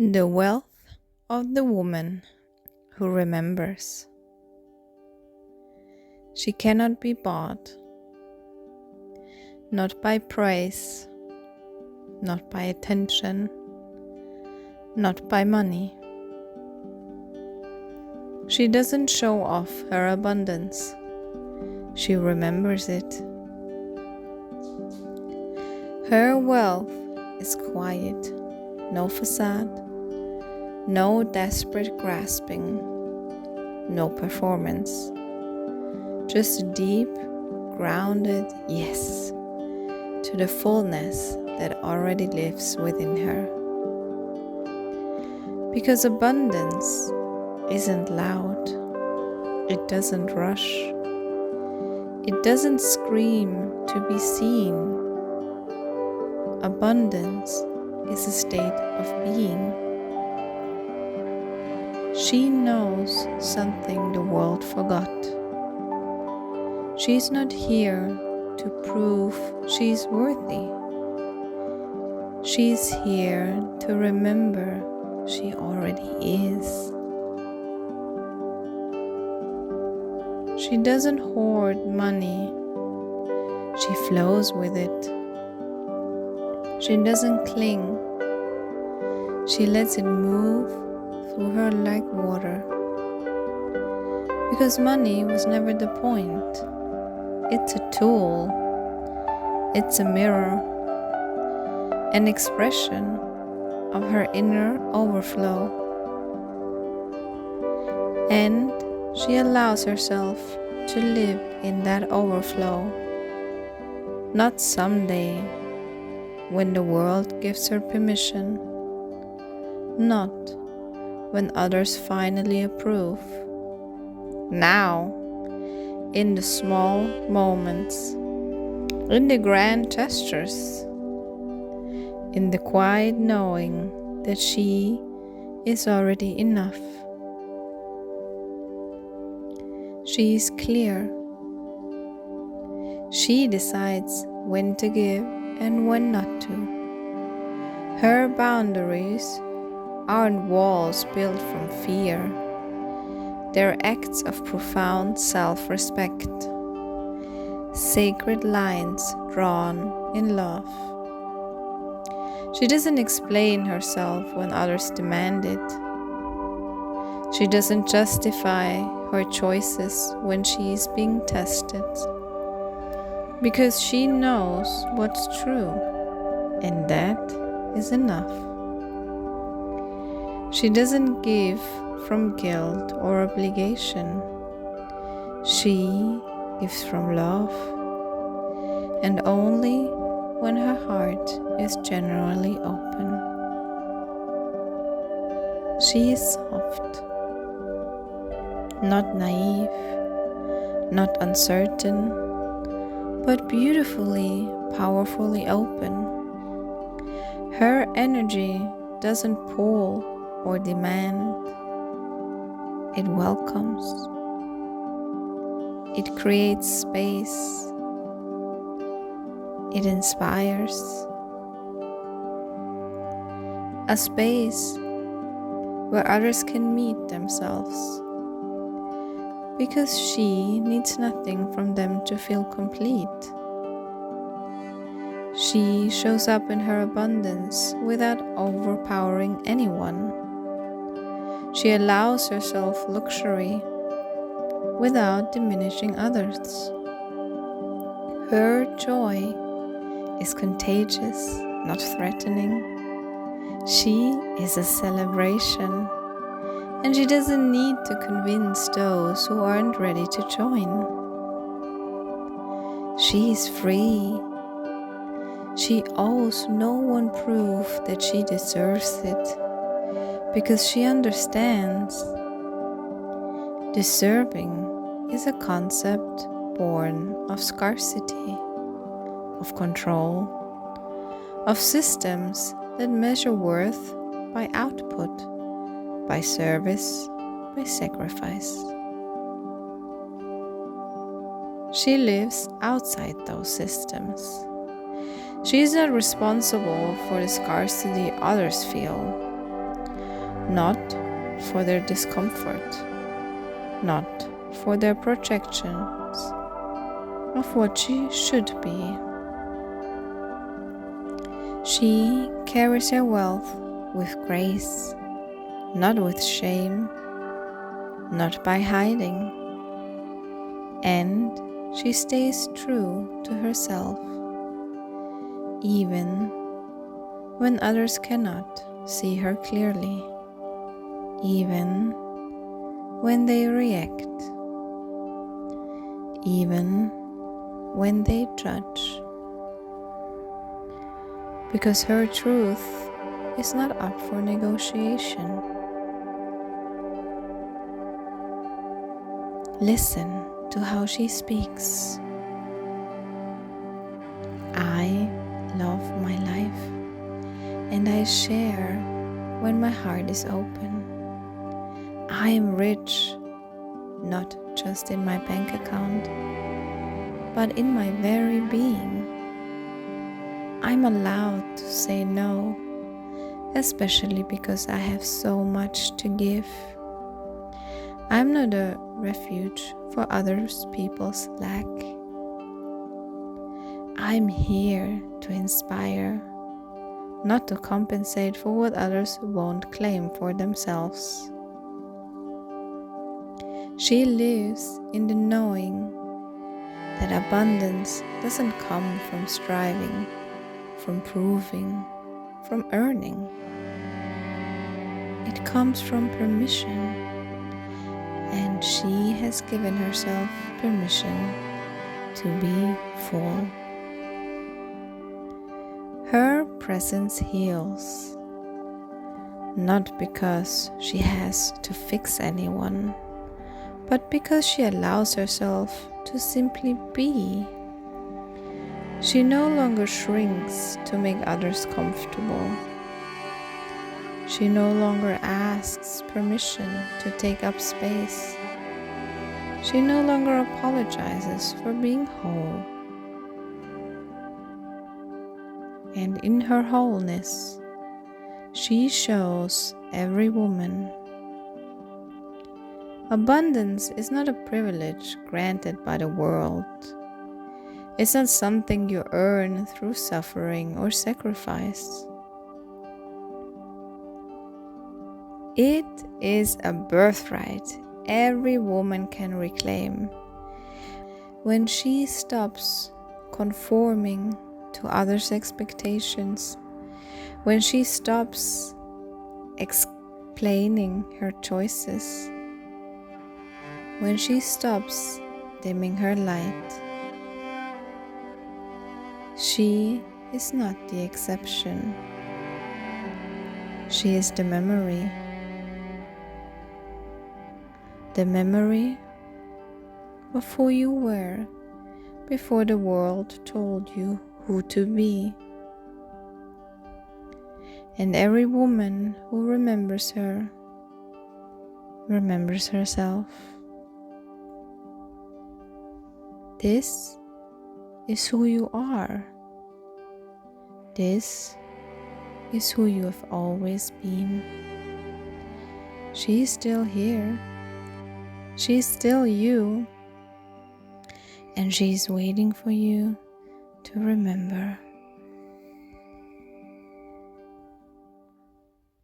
The wealth of the woman who remembers. She cannot be bought, not by praise, not by attention, not by money. She doesn't show off her abundance. She remembers it. Her wealth is quiet, no facade, no desperate grasping, no performance. Just a deep, grounded yes to the fullness that already lives within her. Because abundance isn't loud, it doesn't rush, it doesn't scream to be seen. Abundance is a state of being. She knows something the world forgot. She's not here to prove she's worthy. She's here to remember she already is. She doesn't hoard money. She flows with it. She doesn't cling. She lets it move through her like water. Because money was never the point. It's a tool. It's a mirror. An expression of her inner overflow. And she allows herself to live in that overflow. Not someday, when the world gives her permission. Not when others finally approve. Now, in the small moments, in the grand gestures, in the quiet knowing that she is already enough. She is clear. She decides when to give and when not to. Her boundaries aren't walls built from fear. They're acts of profound self-respect, sacred lines drawn in love. She doesn't explain herself when others demand it. She doesn't justify her choices when she is being tested. Because she knows what's true, and that is enough. She doesn't give from guilt or obligation. She gives from love, and only when her heart is genuinely open. She is soft, not naive, not uncertain, but beautifully, powerfully open. Her energy doesn't pull or demand. It welcomes. It creates space. It inspires. A space where others can meet themselves. Because she needs nothing from them to feel complete. She shows up in her abundance without overpowering anyone. She allows herself luxury without diminishing others. Her joy is contagious, not threatening. She is a celebration, and she doesn't need to convince those who aren't ready to join. She is free. She owes no one proof that she deserves it, because she understands. Deserving is a concept born of scarcity, of control, of systems that measure worth by output, by service, by sacrifice. She lives outside those systems. She is not responsible for the scarcity others feel. not for their discomfort, not for their projections of what she should be. She carries her wealth with grace, not with shame, not by hiding, and she stays true to herself, even when others cannot see her clearly, even when they react, even when they judge. Because her truth is not up for negotiation. Listen to how she speaks. I love my life, and I share when my heart is open. I am rich, not just in my bank account, but in my very being. I'm allowed to say no, especially because I have so much to give. I'm not a refuge for other people's lack. I'm here to inspire, not to compensate for what others won't claim for themselves. She lives in the knowing that abundance doesn't come from striving, from proving, from earning. It comes from permission, and she has given herself permission to be full. Her presence heals, not because she has to fix anyone, but because she allows herself to simply be. She no longer shrinks to make others comfortable. She no longer asks permission to take up space. She no longer apologizes for being whole. And in her wholeness, she shows every woman. Abundance is not a privilege granted by the world. It's not something you earn through suffering or sacrifice. It is a birthright every woman can reclaim. When she stops conforming to others' expectations, when she stops explaining her choices, when she stops dimming her light. She is not the exception. She is the memory. The memory of who you were before the world told you who to be. And every woman who remembers her remembers herself. This is who you are. This is who you have always been. She is still here. She is still you. And she is waiting for you to remember.